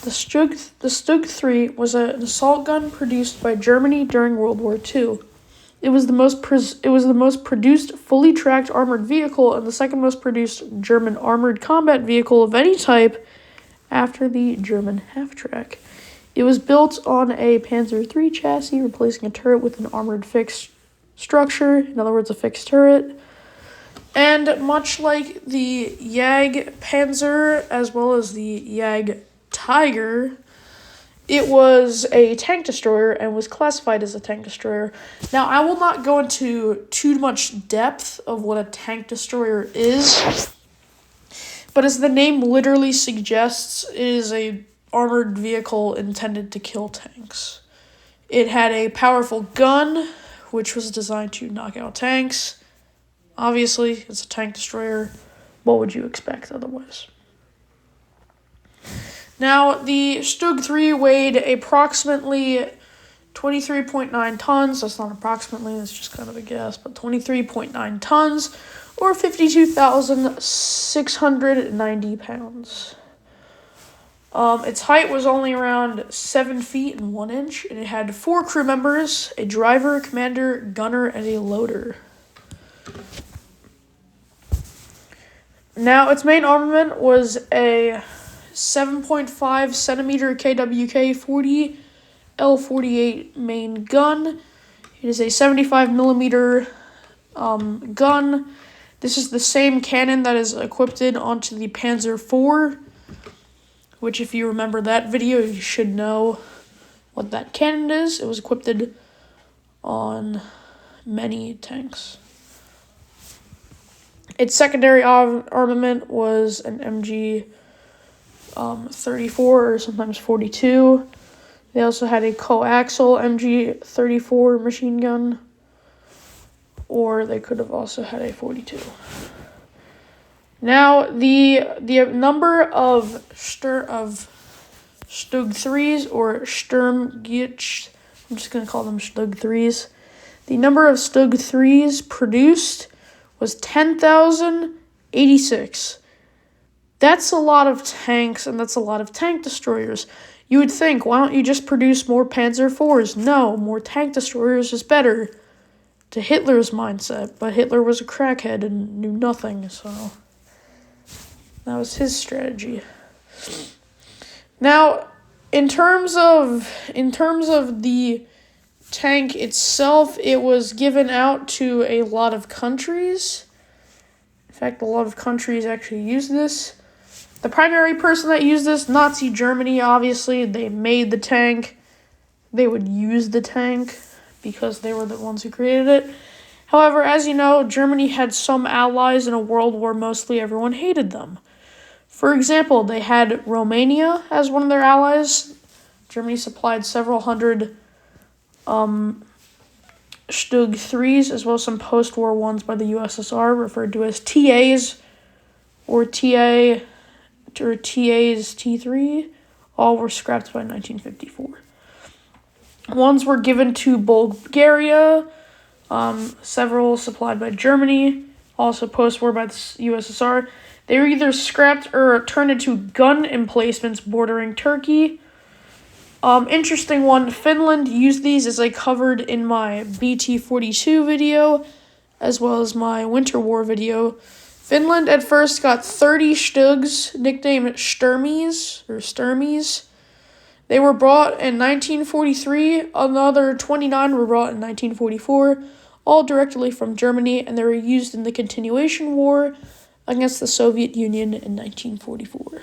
The StuG III was an assault gun produced by Germany during World War II. It was the most produced fully tracked armored vehicle and the second most produced German armored combat vehicle of any type after the German half-track. It was built on a Panzer III chassis, replacing a turret with an armored fixed structure, in other words, a fixed turret. And much like the Jag Panzer, as well as the Jag Tiger, it was a tank destroyer and was classified as a tank destroyer. Now, I will not go into too much depth of what a tank destroyer is, but as the name literally suggests, it is a armored vehicle intended to kill tanks. It had a powerful gun, which was designed to knock out tanks. Obviously, it's a tank destroyer. What would you expect otherwise? Now, the StuG III weighed approximately 23.9 tons. That's not approximately, that's just kind of a guess, but 23.9 tons, or 52,690 pounds. Its height was only around 7 feet and 1 inch, and it had 4 crew members, a driver, commander, gunner, and a loader. Now, its main armament was a 7.5 centimeter KWK 40 L48 main gun. It is a 75 millimeter gun. This is the same cannon that is equipped onto the Panzer IV, which, if you remember that video, you should know what that cannon is. It was equipped on many tanks. Its secondary armament was an MG 34 or sometimes 42. They also had a coaxial MG 34 machine gun, or they could have also had a 42. Now, the number of StuG IIIs, or Sturmgeschütz, I'm just going to call them StuG IIIs. The number of StuG IIIs produced was 10,086. That's a lot of tanks, and that's a lot of tank destroyers. You would think, why don't you just produce more Panzer IVs? No, more tank destroyers is better, to Hitler's mindset. But Hitler was a crackhead and knew nothing, so that was his strategy. Now, in terms of the tank itself, it was given out to a lot of countries. In fact, a lot of countries actually use this. The primary person that used this, Nazi Germany, obviously. They made the tank. They would use the tank because they were the ones who created it. However, as you know, Germany had some allies in a world where mostly everyone hated them. For example, they had Romania as one of their allies. Germany supplied several hundred StuG IIIs, as well as some post-war ones by the USSR, referred to as TAs, or TAs T3. All were scrapped by 1954. Ones were given to Bulgaria, several supplied by Germany, also post-war by the USSR. They were either scrapped or turned into gun emplacements bordering Turkey. Interesting one, Finland used these, as I covered in my BT-42 video, as well as my Winter War video. Finland at first got 30 StuGs, nicknamed Sturmies. They were brought in 1943, another 29 were brought in 1944, all directly from Germany, and they were used in the continuation war against the Soviet Union in 1944.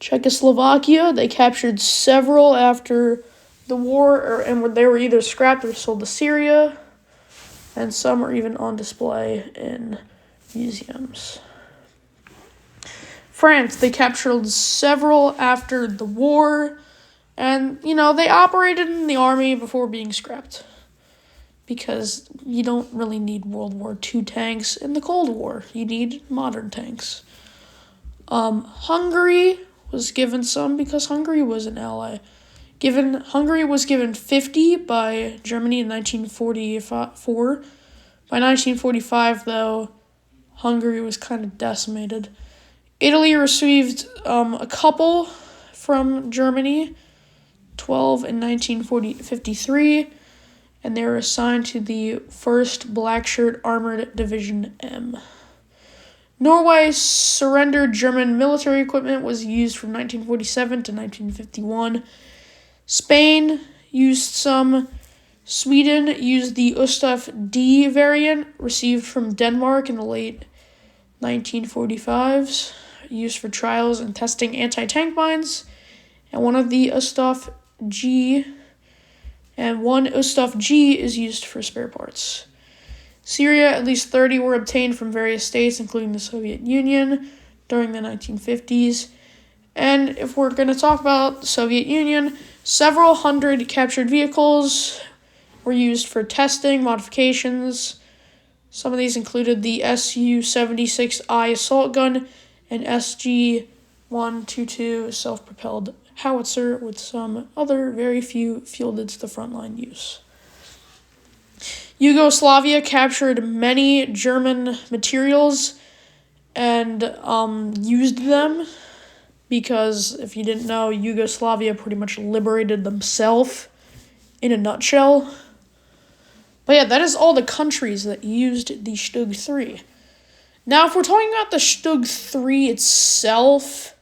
Czechoslovakia, they captured several after the war, and they were either scrapped or sold to Syria, and some are even on display in museums. France, they captured several after the war, and, they operated in the army before being scrapped, because you don't really need World War II tanks in the Cold War. You need modern tanks. Hungary was given some because Hungary was an ally. Hungary was given 50 by Germany in 1944. By 1945, though, Hungary was kind of decimated. Italy received a couple from Germany, 12 in 1953, and they were assigned to the 1st Blackshirt Armored Division M. Norway surrendered German military equipment was used from 1947 to 1951. Spain used some. Sweden used the StuG D variant received from Denmark in the late 1945s, used for trials and testing anti-tank mines, and one of the StuG G is used for spare parts. Syria, at least 30 were obtained from various states, including the Soviet Union, during the 1950s. And if we're going to talk about the Soviet Union, several hundred captured vehicles were used for testing, modifications. Some of these included the Su-76I assault gun and SG-122 self-propelled howitzer, with some other very few fielded to the frontline use. Yugoslavia captured many German materials and used them because, if you didn't know, Yugoslavia pretty much liberated themselves in a nutshell. But yeah, that is all the countries that used the StuG III. Now, if we're talking about the StuG III itself,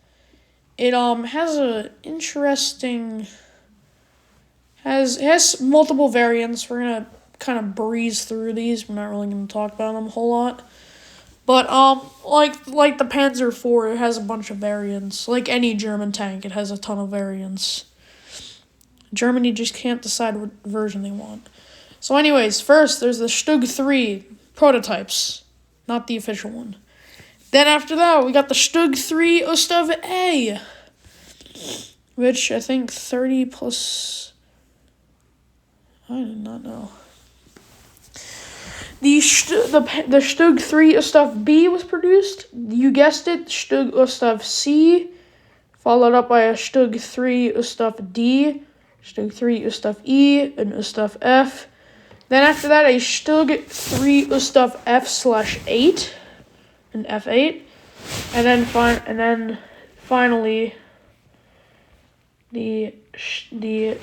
it has a interesting, has multiple variants. We're gonna kind of breeze through these. We're not really gonna talk about them a whole lot. But like the Panzer IV, it has a bunch of variants. Like any German tank, it has a ton of variants. Germany just can't decide what version they want. So anyways, first there's the StuG III prototypes, not the official one. Then after that, we got the StuG III StuG-A, which I think 30 plus, I did not know. The StuG III StuG-B was produced. You guessed it, StuG StuG-C, followed up by a StuG III StuG-D, StuG III StuG-E, and StuG-F. Then after that, a StuG III StuG-F/8, an F8, and then finally the StuG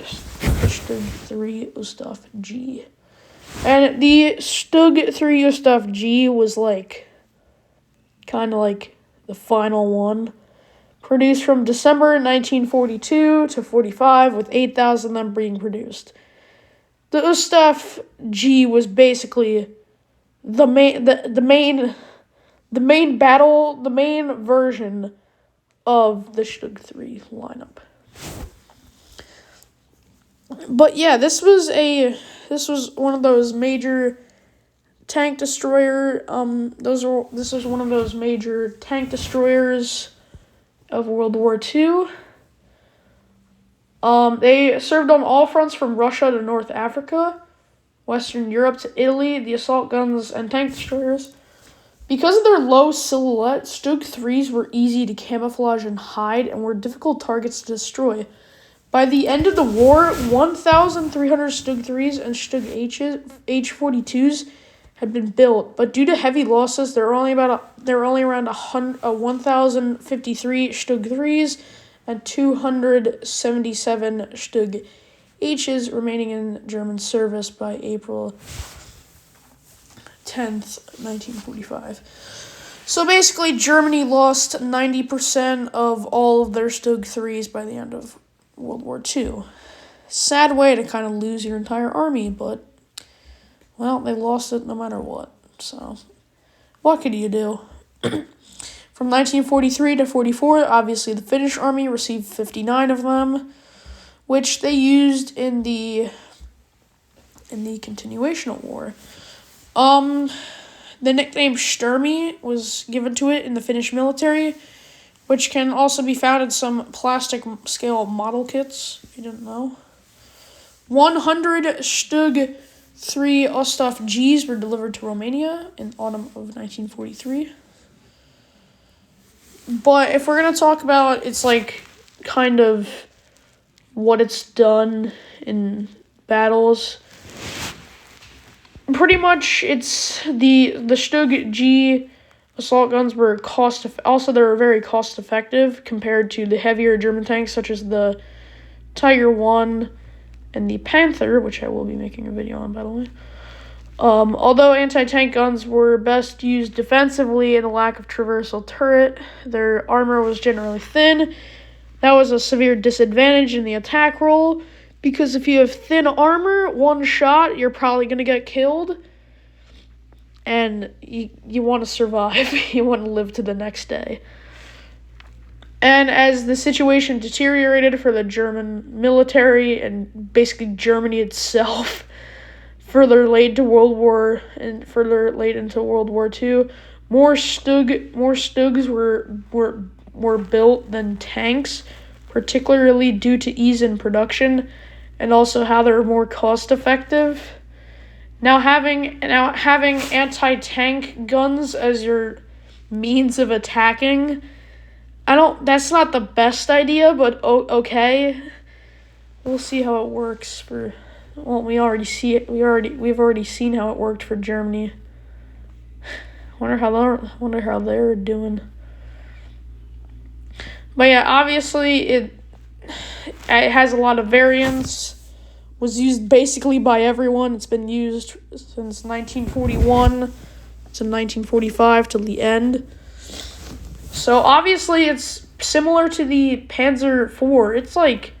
III StuG-G. And the StuG III StuG-G was kind of like the final one. Produced from December 1942 to 45, with 8,000 of them being produced. The StuG-G was basically the main version of the StuG III lineup. But yeah, this was one of those major tank destroyer. This was one of those major tank destroyers of World War II. They served on all fronts from Russia to North Africa, Western Europe to Italy, the assault guns and tank destroyers. Because of their low silhouette, StuG IIIs were easy to camouflage and hide and were difficult targets to destroy. By the end of the war, 1,300 StuG IIIs and StuG H-42s had been built, but due to heavy losses, there were only around 1,053 StuG IIIs and 277 StuG H's remaining in German service by April 10th, 1945. So basically, Germany lost 90% of all of their StuG IIIs by the end of World War II. Sad way to kind of lose your entire army, but, well, they lost it no matter what. So, what could you do? From 1943 to 44, obviously the Finnish army received 59 of them, which they used in the continuational war. The nickname Styrmi was given to it in the Finnish military, which can also be found in some plastic scale model kits, if you didn't know. 100 StuG III StuG-Gs were delivered to Romania in autumn of 1943. But if we're going to talk about its, kind of what it's done in battles, pretty much it's the StuG-G Assault guns were also they were very cost effective compared to the heavier German tanks such as the Tiger I and the Panther, which I will be making a video on, by the way. Although anti-tank guns were best used defensively in a lack of traversal turret, their armor was generally thin. That was a severe disadvantage in the attack role, because if you have thin armor, one shot, you're probably going to get killed. And you want to survive. You want to live to the next day. And as the situation deteriorated for the German military and basically Germany itself, further late into World War II, more StuGs were built than tanks, particularly due to ease in production and also how they're more cost effective. Now having anti-tank guns as your means of attacking, that's not the best idea, but okay. We'll see how it works we've already seen how it worked for Germany. Wonder how they're doing. But yeah, obviously it has a lot of variants. Was used basically by everyone. It's been used since 1941 to 1945 till the end. So obviously it's similar to the Panzer IV. It's like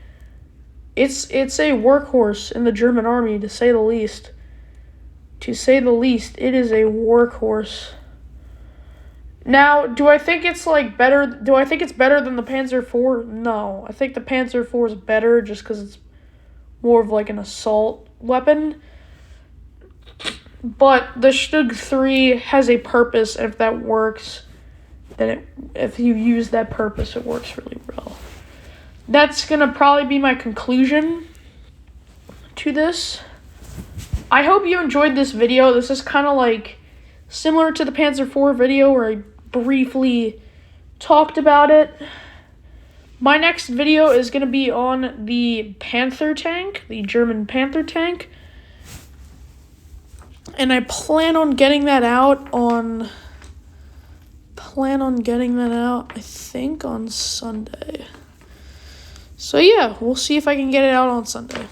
it's a workhorse in the German army, to say the least. To say the least, it is a workhorse. Now, do I think it's better? Do I think it's better than the Panzer IV? No, I think the Panzer IV is better just because it's more of like an assault weapon. But the StuG III has a purpose, and if that works, then if you use that purpose, it works really well. That's going to probably be my conclusion to this. I hope you enjoyed this video. This is kind of like similar to the Panzer IV video where I briefly talked about it. My next video is going to be on the Panther tank, the German Panther tank. And I plan on getting that out I think, on Sunday. So yeah, we'll see if I can get it out on Sunday.